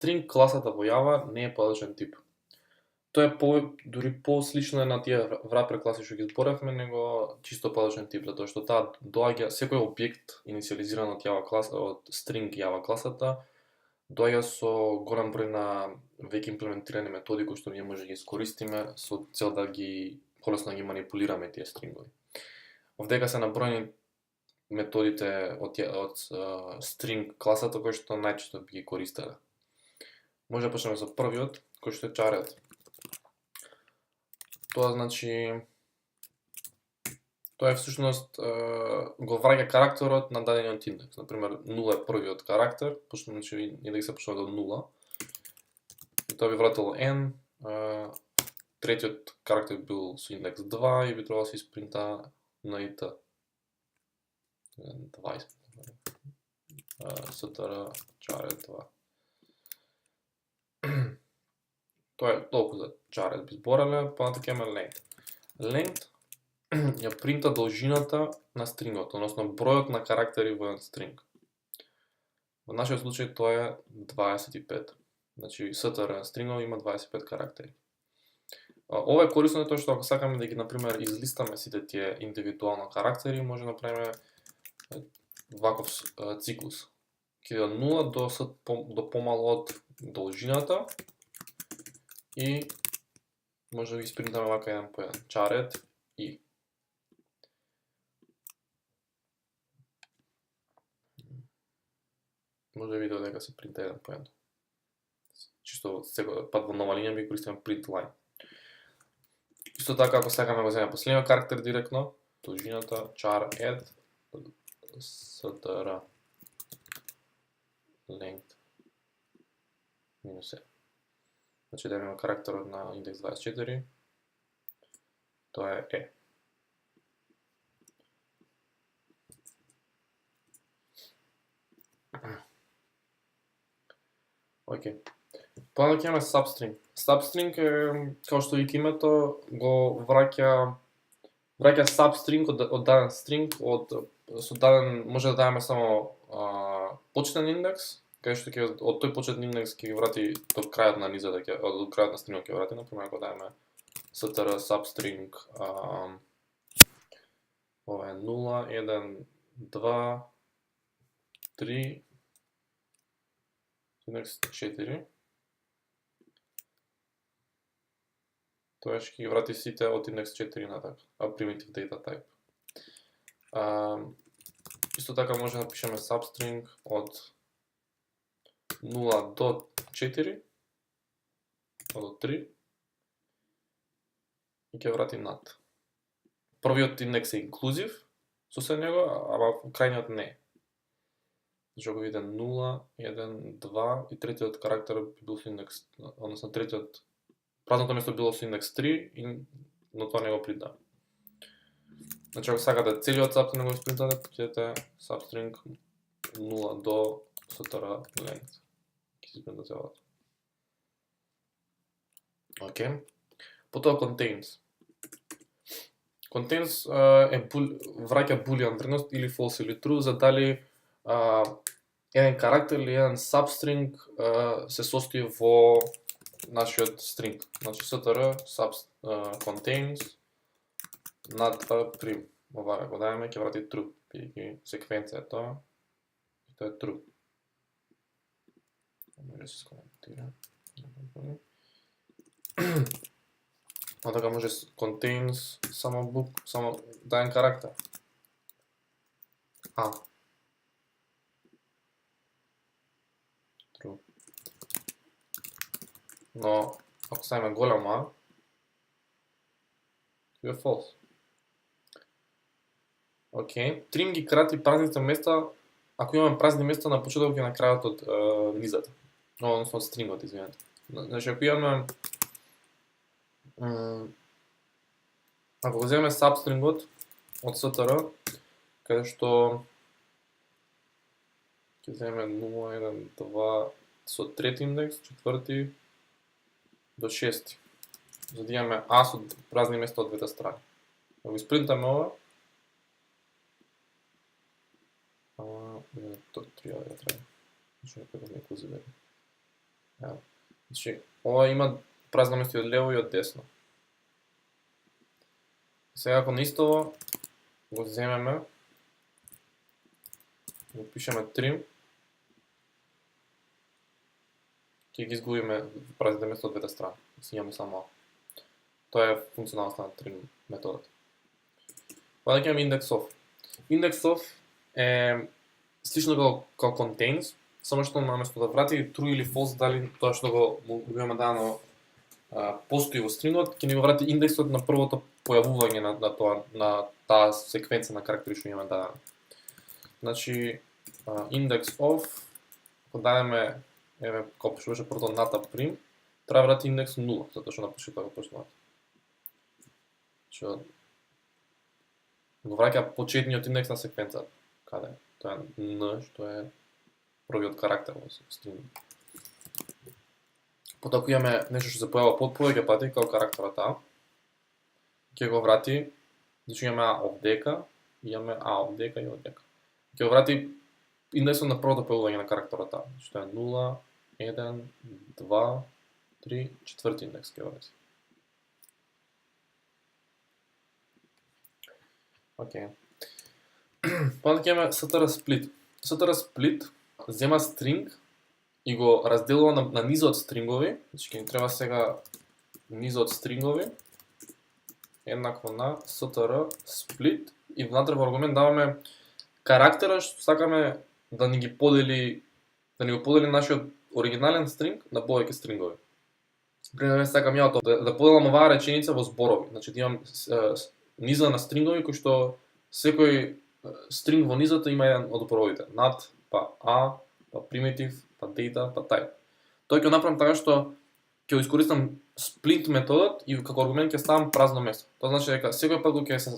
string класата во Java не е подличен тип. Тоа е дури по-слично е на тие wrapper класи што ги зборевме, него чисто подличен тип, затоа што таа доаѓа секој објект иницијализиран од Java класа, од string Java класата, доаѓа со голем број на веќе имплементирани методи кои што ние може да ги искористиме со цел да ги полесно да ги манипулираме тие стрингови. Овдека се наброени методите од string класата кои што најчесто би ги користеле. Може да почнеме со првиот, кој што е char-add. Тоа значи тоа е всушност го враќа карактерот на дадениот индекс. Например, 0 е првиот карактер, значи индексот почнува од 0. И тоа би вратило n, третиот карактер бил со индекс 2 и би требало да се испринта на ит 20. str char-add 2. Тоа е толку за char-add би збореле, понатака имаме length. Length ја принта должината на стрингот, односно бројот на карактери во еден стринг. Во нашиот случај тоа е 25. Значи str стрингот има 25 карактери. Ова е корисно тоа што ако сакаме да ги например излистаме сите тие индивидуално карактери, може да направиме ваков циклус. Ќе од 0 до помало од должината и може да ги испринтаме вака еден по еден. Char-add и може да видите дека се принта еден по еден. Чисто секој пат во нова линија би користиме print line. Исто така ако сакаме го земеме последниот карактер директно, должината char-add str length минус e. Значи да имаме карактерот на индекс 24, тоа е e. Океј. Понатака имаме substring. Substring е, како што вика името, го враќа substring од даден string, со даден, може да дадеме само почетен индекс, кај што ќе од тој почетен индекс ќе ги врати до крајот на низот, од крајот на стрингот ќе врати, например, ако дадеме str substring ова е 0, 1, 2, 3, индекс 4. Тоа ќе ги врати сите од индекс 4 натаму, primitive data type. Исто така може да напишеме substring од 0 до 4, до 3 и ќе врати над. Првиот индекс е инклузив со се него, ама крајниот не е. Значи ако видите 0, 1, 2 и третиот карактер би бил со индекс, односно третиот празното место било со индекс 3, но тоа не го принта. Значи ако сакате целиот substring да го испринтате, ќе substring 0 до str length. Ќе се испринта целото. Океј. Потоа contains. Contains враќа boolean вредност или false или true за дали еден карактер или еден substring се состои во нашиот string. Значи str contains над prim. Ова го даваме, ќе врати true, бидејќи секвенција е тоа и тоа е true. Може да се скоментира. Така може contains само даден карактер. True. Но ако ставиме голем А, ќе е false. Океј, trim ги крати празните места, ако имаме празни места на почетокот и на крајот од низата. Односно од стрингот, извинете. Значи ако имаме ако го земеме substringот од str, каде што ќе земеме 0, 1, 2 со трети индекс, четврти до 6. За да имаме А со празни места од двете страни. Да го испринтаме ова. Тоа треба да треба. Што некој да не клузи вери. Ево. Значи, ова има празно место и од лево и од десно. Сега ако наистово го земеме, го пишеме trim, ќе ги изгубиме празните места од двете страни. Си имаме само. Тоа е функционалноста на trim методот. Па да имаме index of. Index of е слично како contains, само што наместо да врати true или false дали тоа што го имаме дадено постои во стрингот, ќе ни го врати индексот на првото појавување на таа секвенца на карактери што имаме дадено. Значи index of, ако дадеме еве како што беше првото ната prim, треба врати индекс 0, затоа што напише така почнува. Што го враќа почетниот индекс на секвенцата. Каде? Тоа е n, што е првиот карактер во стрингот. Потоа имаме нешто што се појавува под повеќе пати како карактерот a, ќе го врати, значи имаме a of дека, имаме a of дека и od дека. Ќе го врати индексот на првото појавување на карактерот a, што е 0, 1, 2, 3, четврти индекс ќе врати. Океј. Па ќе имаме str split. Str split зема стринг и го разделува на низа од стрингови, значи ќе ни треба сега низа од стрингови еднакво на str split и внатре во аргумент даваме карактерот што сакаме да ни ги подели, да ни го подели нашиот оригинален стринг на повеќе стрингови. Пример, сакам ја да поделам оваа реченица во зборови, значи да имам низа на стрингови кои што секој стринг во низата има еден од зборовите, nat, па a, па primitive, па data, па type. Тоа ќе направам така што ќе искористам split методот и како аргумент ќе ставам празно место. Тоа значи дека секој пат кога ќе се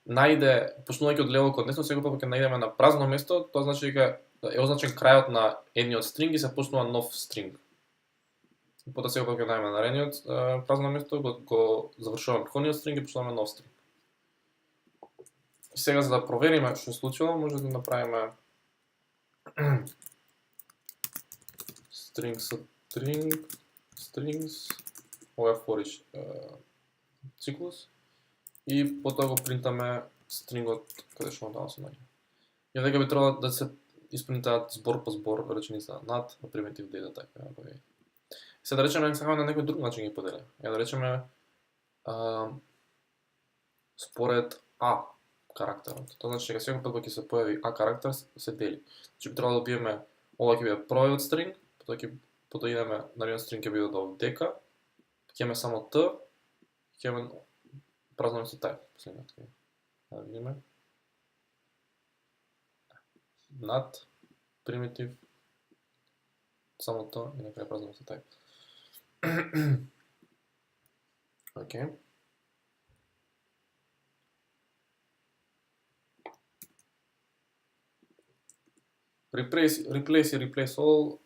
најде, почнувајќи од лево кон десно, секој пат кога ќе најдеме на празно место, тоа значи дека е означен крајот на едниот стринг и се почнува нов стринг. Потоа секој пат ќе најдеме наредниот празно место, го завршуваме предходниот стринг и почнуваме нов стринг. Сега за да провериме што се случило, може да направиме strings, ова е for each циклус и потоа го принтаме стрингот каде што тamo се наоѓа. И дека би требало да се испринтаат збор по збор реченица nat, на primitive data type, ако ви. Се да речеме сакаме на некој друг начин ги поделиме. Да речеме според a карактерот. Тоа значи дека секој пат кога ќе се појави a карактер се дели. Значи би требало да добиеме ова ќе биде првиот стринг, потоа идеме наредниот стринг ќе биде од дека, ќе имаме само t, ќе имаме празно место type, последниот. Да видиме. Nat, primitive, само t и накрај празно место type. Океј. Replace и replace all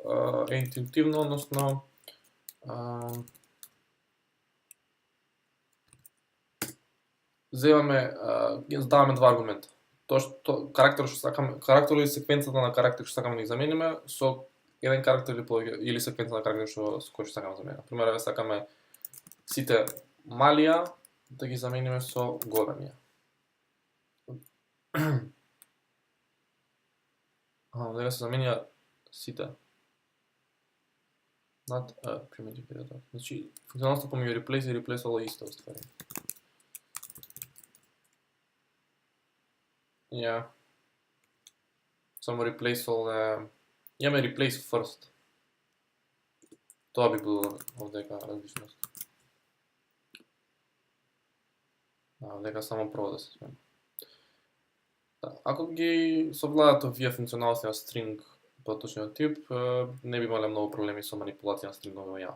е интуитивно, односно земаме, даваме два аргумента. Тоа што карактерот што сакаме, карактерот или секвенцата на карактери што сакаме да ги замениме со еден карактер или секвенца на карактери што кој што сакаме да замениме. Пример, сакаме сите малија да ги замениме со големија. Дека се заменија сите. Nat primitive data. Значи, функционалноста помеѓу replace и replace all е иста уствари. Ја. Само replace all е... Имаме replace first. Тоа би било овдека различност. Овдека само прво да се смени. Ако ги совладат овие функционалности на стринг по точниот тип, не би имале многу проблеми со манипулација на стрингови во Java.